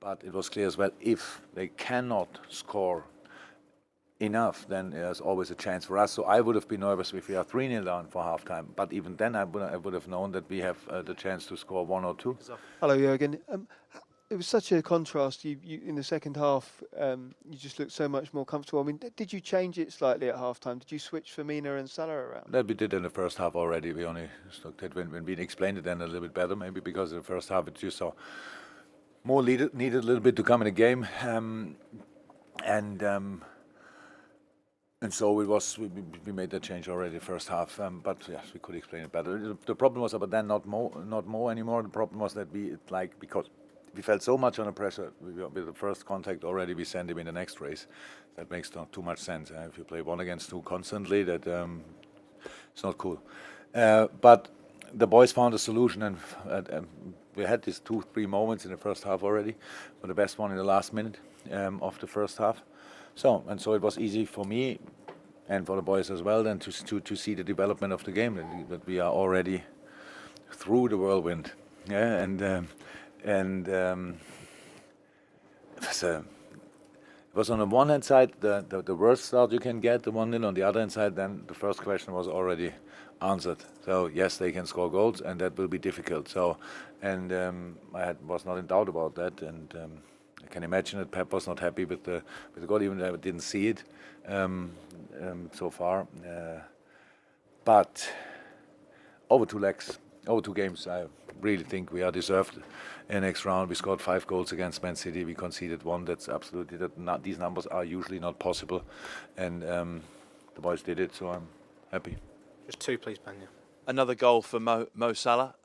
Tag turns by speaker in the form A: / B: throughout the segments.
A: but it was clear as well, if they cannot score enough, then there's always a chance for us. So I would have been nervous if we are 3-0 down for halftime. But even then, I would have known that we have the chance to score 1 or 2.
B: Hello, Jurgen. It was such a contrast. You in the second half, you just looked so much more comfortable. I mean, did you change it slightly at halftime? Did you switch Firmino and Salah around?
A: That we did in the first half already. We only looked at when we explained it then a little bit better, maybe because in the first half it just saw more needed a little bit to come in the game, and so it was. We made that change already the first half, but yes, we could explain it better. The problem was, but then not more anymore. The problem was that because we felt so much under pressure with the first contact already, we sent him in the next race. That makes not too much sense. If you play 1 against 2 constantly, that it's not cool. But the boys found a solution, and we had these 2-3 moments in the first half already, but the best one in the last minute of the first half. So it was easy for me and for the boys as well then to see the development of the game, that we are already through the whirlwind. Yeah, and it was on the one hand side the worst start you can get, the 1-0. On the other hand side, then the first question was already answered. So yes, they can score goals, and that will be difficult. So, and was not in doubt about that. And I can imagine that Pep was not happy with the goal, even though I didn't see it so far. But over 2 legs, over 2 games, I really think we are deserved in the next round. We scored 5 goals against Man City. We conceded 1. That's absolutely these numbers are usually not possible, and the boys did it. So I'm happy.
C: Just 2, please, Ben. Yeah.
D: Another goal for Mo Salah.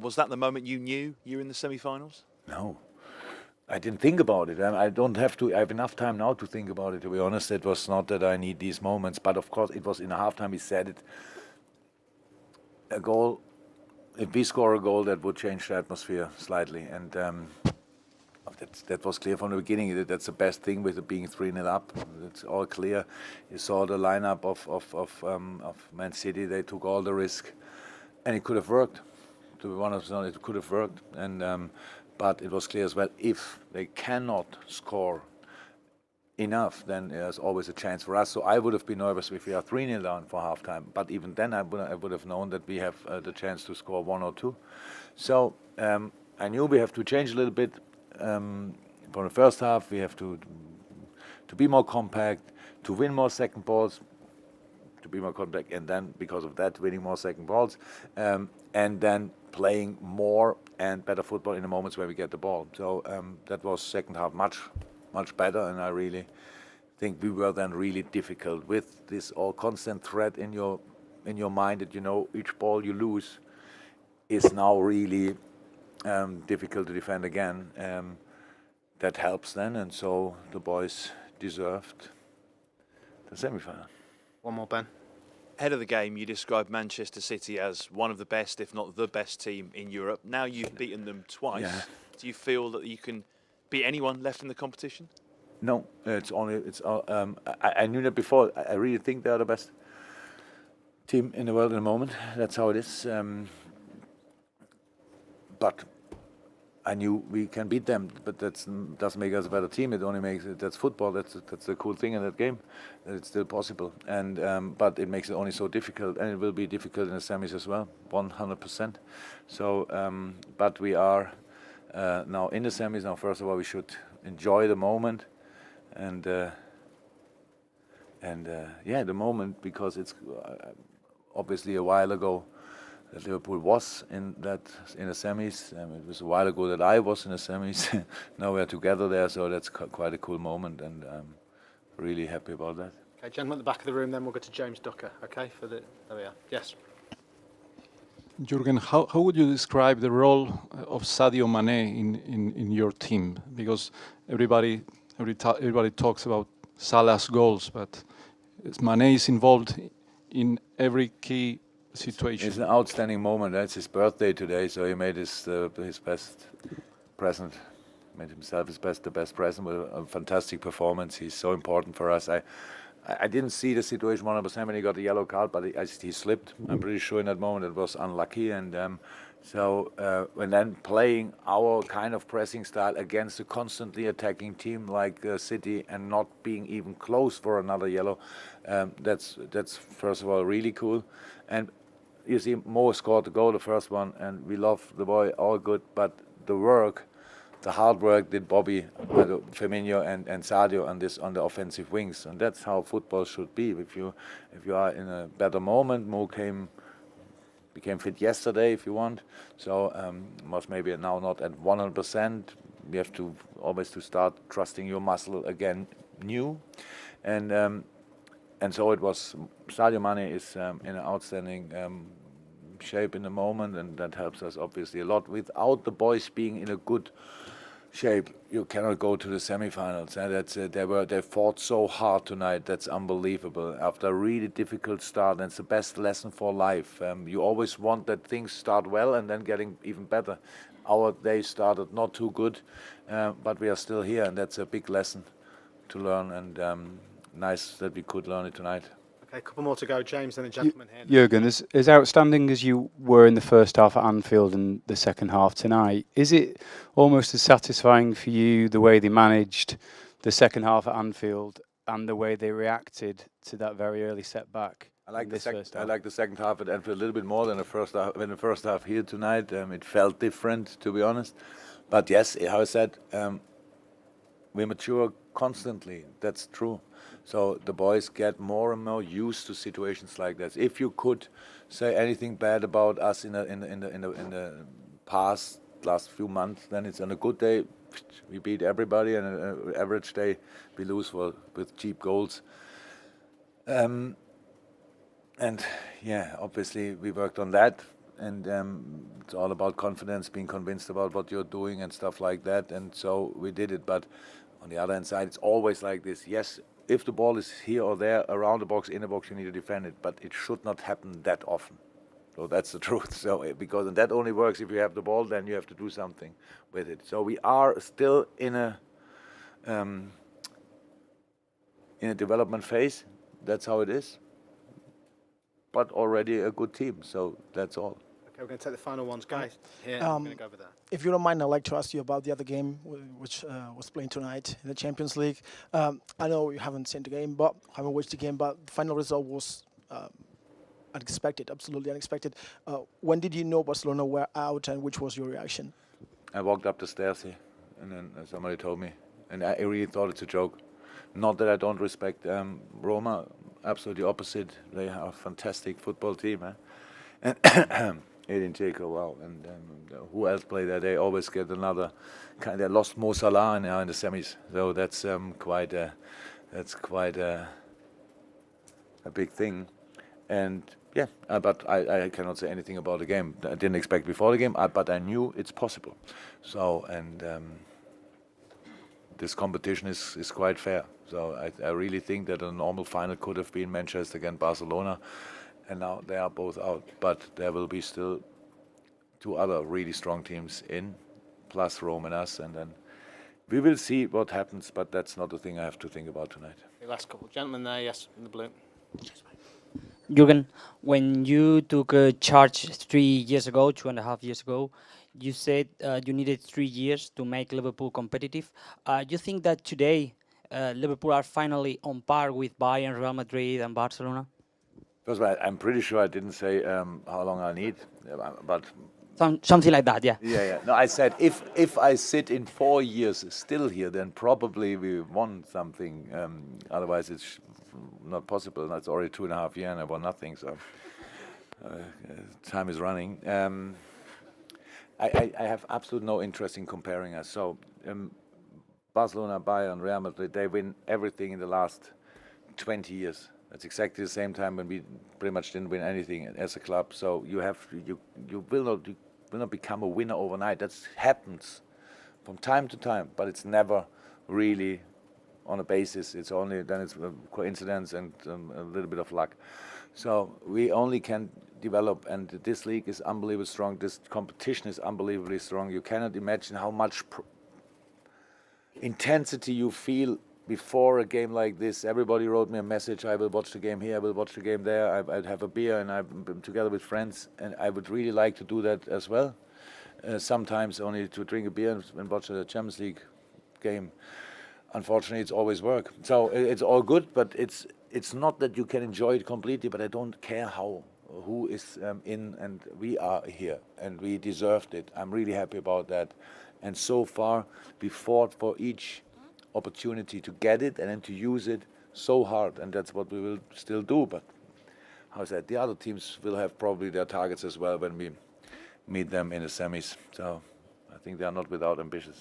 D: Was that the moment you knew you were in the semi-finals?
A: No. I didn't think about it. I don't have to. I have enough time now to think about it, to be honest. It was not that I need these moments, but of course it was in the halftime. We said it. A goal. If we score a goal, that would change the atmosphere slightly, and that was clear from the beginning. That's the best thing with it being 3-0 up. It's all clear. You saw the lineup of Man City. They took all the risk, and it could have worked. To be honest, it could have worked, and but it was clear as well. If they cannot score enough, then there's always a chance for us. So I would have been nervous if we are 3-0 down for halftime. But even then, I would have known that we have the chance to score 1 or 2. So I knew we have to change a little bit. For the first half, we have to be more compact, to win more second balls, to be more compact, and then because of that, winning more second balls, and then playing more and better football in the moments where we get the ball. So that was second half much better, and I really think we were then really difficult with this all constant threat in your mind that each ball you lose is now really difficult to defend again. That helps then, and so the boys deserved the semi-final.
C: One more, Ben.
D: Ahead of the game, you described Manchester City as one of the best, if not the best team in Europe. Now you've beaten them twice.
A: Yeah.
D: Do you feel that you can beat anyone left in the competition?
A: No, I knew that before. I really think they are the best team in the world at the moment. That's how it is. But I knew we can beat them. But that doesn't make us a better team. It only makes that's football. That's the cool thing in that game. That it's still possible. And but it makes it only so difficult, and it will be difficult in the semis as well, 100%. So, but we are now in the semis. Now, first of all, we should enjoy the moment, and the moment, because it's obviously a while ago that Liverpool was in the semis. It was a while ago that I was in the semis. Now we're together there, so that's quite a cool moment, and I'm really happy about that.
C: Okay, gentlemen at the back of the room, then we'll go to James Ducker. Okay, there we are. Yes.
E: Jurgen, how would you describe the role of Sadio Mane in your team? Because everybody talks about Salah's goals, but Mane is involved in every key situation.
A: It's an outstanding moment. That's his birthday today, so he made his best present. Made himself the best present with a fantastic performance. He's so important for us. I didn't see the situation 100% when he got the yellow card, but he slipped. I'm pretty sure in that moment it was unlucky, and So when then playing our kind of pressing style against a constantly attacking team like City and not being even close for another yellow, that's first of all really cool. And you see, Mo scored the goal, the first one, and we love the boy, all good. But the hard work did Bobby, Firmino, and Sadio on the offensive wings, and that's how football should be. If you are in a better moment, Mo became fit yesterday, if you want. So was maybe now not at 100%. We have to always to start trusting your muscle again, new, and so it was. Sadio Mane is in an outstanding shape in the moment, and that helps us obviously a lot. Without the boys being in a good shape, you cannot go to the semifinals. And they fought so hard tonight. That's unbelievable. After a really difficult start, and it's the best lesson for life. You always want that things start well and then getting even better. Our day started not too good, but we are still here, and that's a big lesson to learn. And nice that we could learn it tonight.
C: Okay, a couple more to go, James, and a gentleman here.
F: Jurgen, as outstanding as you were in the first half at Anfield and the second half tonight, is it almost as satisfying for you the way they managed the second half at Anfield and the way they reacted to that very early setback?
A: I like the second half at Anfield a little bit more than the first half. In the first half here tonight, it felt different, to be honest. But yes, how I said, we mature constantly. That's true. So the boys get more and more used to situations like that. If you could say anything bad about us in the past last few months, then it's on a good day we beat everybody, and an average day we lose with cheap goals. And yeah, obviously we worked on that, and it's all about confidence, being convinced about what you're doing and stuff like that. And so we did it. But on the other hand side, it's always like this. Yes. If the ball is here or there, around the box, in the box, you need to defend it, but it should not happen that often. So that's the truth. So and that only works if you have the ball, then you have to do something with it. So we are still in a development phase. That's how it is. But already a good team. So that's all.
C: Okay, we're going to take the final ones, guys. Here, I'm going to go over there.
G: If you don't mind, I'd like to ask you about the other game, which was playing tonight in the Champions League. I know you haven't seen the game, but haven't watched the game, but the final result was unexpected, absolutely unexpected. When did you know Barcelona were out, and which was your reaction?
A: I walked up the stairs here, and then somebody told me, and I really thought it's a joke. Not that I don't respect Roma, absolutely opposite. They are a fantastic football team, and Edin Dzeko, wow, and who else played there? They always get another kind. They lost Mo Salah now in the semis, so that's quite a big thing. And yeah, but I cannot say anything about the game. I didn't expect before the game, but I knew it's possible. So and this competition is quite fair. So I really think that a normal final could have been Manchester against Barcelona. And now they are both out, but there will be still two other really strong teams in, plus Roma and us, and then we will see what happens, but that's not the thing I have to think about tonight.
C: The last couple. Gentleman there, yes, in the blue.
H: Jurgen, when you took charge 3 years ago, 2.5 years ago, you said you needed 3 years to make Liverpool competitive. Do you think that today Liverpool are finally on par with Bayern, Real Madrid and Barcelona?
A: First of all, I'm pretty sure I didn't say how long I need, but
H: something like that, yeah.
A: Yeah. No, I said if I sit in 4 years still here, then probably we won something. Otherwise, it's not possible. That's already 2.5 years, and I won nothing. So time is running. I have absolutely no interest in comparing us. So Barcelona, Bayern, Real Madrid, they win everything in the last 20 years. That's exactly the same time when we pretty much didn't win anything as a club. So you will not become a winner overnight. That happens from time to time, but it's never really on a basis. It's only then it's a coincidence and a little bit of luck. So we only can develop, and this league is unbelievably strong. This competition is unbelievably strong. You cannot imagine how much intensity you feel before a game like this, everybody wrote me a message. I will watch the game here. I will watch the game there. I'd have a beer, and I'm together with friends. And I would really like to do that as well. Sometimes only to drink a beer and watch a Champions League game. Unfortunately, it's always work. So it's all good, but it's not that you can enjoy it completely. But I don't care who is in, and we are here, and we deserved it. I'm really happy about that. And so far, we fought for each opportunity to get it and then to use it so hard, and that's what we will still do. But how is that? The other teams will have probably their targets as well when we meet them in the semis. So I think they are not without ambitions.